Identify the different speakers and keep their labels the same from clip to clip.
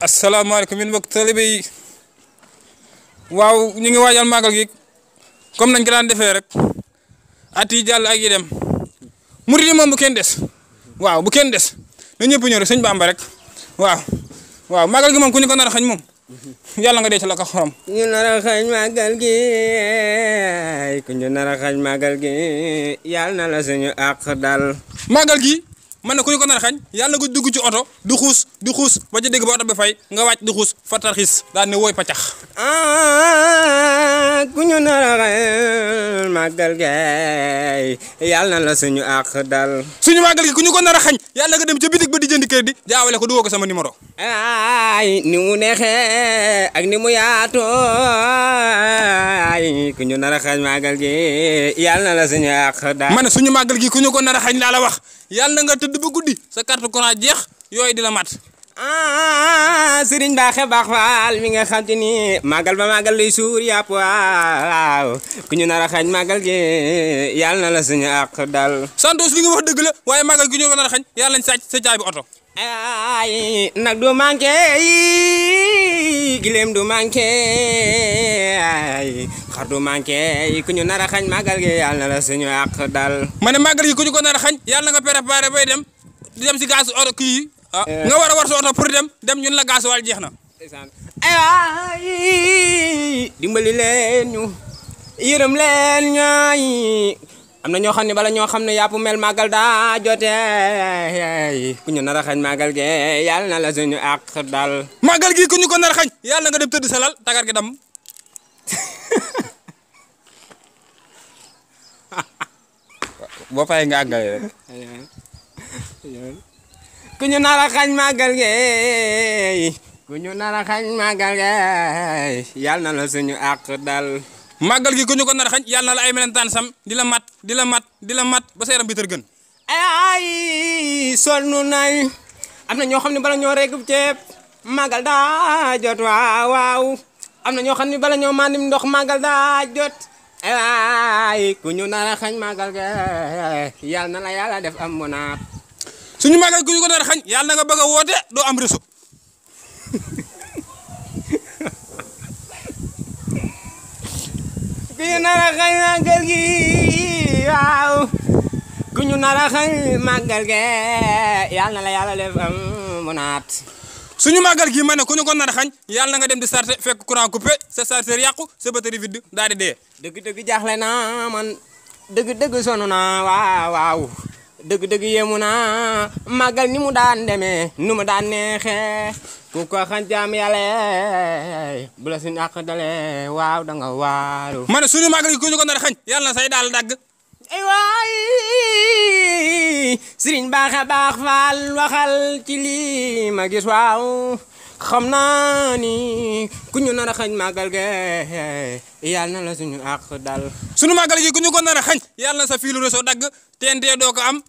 Speaker 1: asalaamaaleykum yéen mbokk taalibe yi waaw ñu ngi waajal màggal gi comme nañ ko daan defee rek at yi jàll ak yi dem murid yi moom bu kenn des waaw bu kenn des na ñëpp ñëw rek sëñ Bamba rek waaw màggal gi moom ku ñu ko nar a xañ moom yàlla nga dee ci la ko xorom.
Speaker 2: ñu nar a xañ màggal gi ku ñu nar a xañ màggal gi yàlla na la suñu àq dal.
Speaker 1: màggal gi man na ku ñu ko nar a xañ yàlla nga dugg ci oto di xuus ba ca dégg ba oto bi fay nga wàcc di xuus fa tarxiis daal ne wooy paccax.
Speaker 2: ku ñu nar a xañ màggal gi yàlla na la suñu àq dal.
Speaker 1: suñu màggal gi ku ñu ko nar a xañ yàlla nga dem ca bitig ba di jëndi crédit jaawale ko duggoo ko sama numéro.
Speaker 2: ay ni mu neexee ak ni mu yaatoo ay ku ñu nar a xañ màggal gi yàlla na la suñu àq dal.
Speaker 1: ma ne suñu màggal gi ku ñu ko nar a xañ laa la wax yàlla nga tëdd ba guddi sa carte courant jeex yooyu di la mat.
Speaker 2: Sëriñ Baaxe Baax Faal mi nga xam te ni màggal ba màggal lay suur yàpp waaw ku ñu nar a xañ màggal gi yàlla na la suñu àq dal.
Speaker 1: santos li nga wax dëgg la waaye màggal gi ñu ko nar a xañ yàlla nañ sàcc sa caabi oto.
Speaker 2: ay nag du manqué gileem du manqué ay xar du manqué ku ñu nar a xañ màggal gi yàlla na la suñu àq dal.
Speaker 1: ma ne màggal gi ku ñu ko nar a xañ yàlla nga préparé bay dem di dem si gaz oto kii yi nga war a war sa oto pour dem ñun la gaz wal jeex na.
Speaker 2: ay dimbali leen ñu yërëm leen ñaay am na ñoo xam ne bala ñoo xam ne yàpp mel màggal daa jotee ku ñu nar a xañ màggal gi yàlla na la suñu àq dal.
Speaker 1: màggal gi ku ñu ko nar a xañ yàlla nga dem tëdd sa lal tagar gi dam. boo fay nga àggale rek.
Speaker 2: ku ñu nar a xañ màggal gi ku ñu nar a xañ màggal gi yàlla na la suñu àq dal.
Speaker 1: màggal gi ku ñu ko nar a xañ yàlla na la ay melentaan sam di la mat ba sa yaram bi tër gën.
Speaker 2: ay sonn nañ am na ñoo xam ne bala ñoo rekk ceeb màggal daa jot waaw am na ñoo xam ne bala ñoo mandim ndox màggal daa jot ay ku ñu nar a xañ màggal gi yàlla na la yàlla def am munaat.
Speaker 1: suñu màggal ku ñu ko nar a xañ yàlla na nga bëgg a woote doo am réseau.
Speaker 2: ku ñu nar a xañ màggal gi waaw ku ñu nar a xañ màggal gi yàlla na la yàlla def am munaat.
Speaker 1: suñu màggal gi ma ne ku ñu ko nar a xañ yàlla na nga dem di starter fekk courant coupé sa chargeur yàqu sa batterie vide daal di dee.
Speaker 2: dëgg-dëgg jaaxle naa man dëgg-dëgg sonn naa waaw dëgg-dëgg yéemu naa màggal ni mu daan demee nu mu daan neexee ku ko xañ jaam yàlla bu la suñu àq dalee waaw da nga waaru.
Speaker 1: ma ne suñu màggal gi ku ñu ko nar a xañ yàlla na say daal dagg.
Speaker 2: ay waay Sëriñ Baaxe Baax Faal waxal ci lii ma gis waaw xam naa ni ku ñu nar a xañ màggal ge yàlla na la suñu àq dal.
Speaker 1: suñu màggal gi ku ñu ko nar a xañ yàlla na sa fiilu réseau dagg TNT doo ko am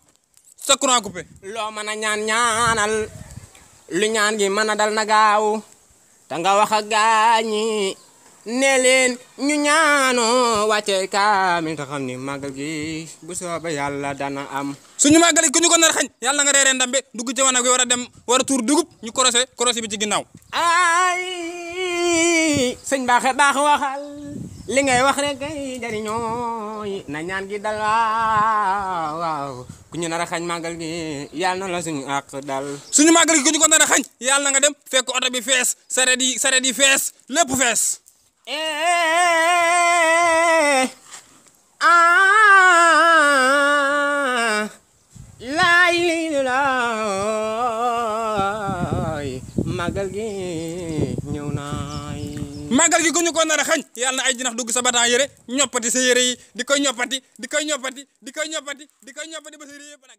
Speaker 1: sa courant coupé.
Speaker 2: loo mën a ñaanal lu ñaan gi mën a dal na gaaw te nga wax ak gaañi ne leen ñu ñaanoo wàcce kaamil te xam ni màggal gi bu soobee yàlla dana am.
Speaker 1: suñu màggal gi ku ñu ko nar a xañ yàlla nga reeree ndambe dugg ci wanag bi war a tuur dugub ñu korosé bi ci ginnaaw.
Speaker 2: ay sëñ Baaxe Baax waxal li ngay wax rek kay jariñoo na ñaan gi dal waaw ku ñu nar a xañ màggal gi yàlla na la suñu àq dal.
Speaker 1: suñu màggal gi ku ñu ko nar a xañ yàlla na nga dem fekk oto bi fees sareet yi fees lépp fees.
Speaker 2: màggal gi ñëw naay.
Speaker 1: màggal gi ku ñu ko nar a xañ yàlla na ay jinax dugg sa bataan yére ñoppati sa yére yi di koy ñoppati ba sa yére yëpp nag.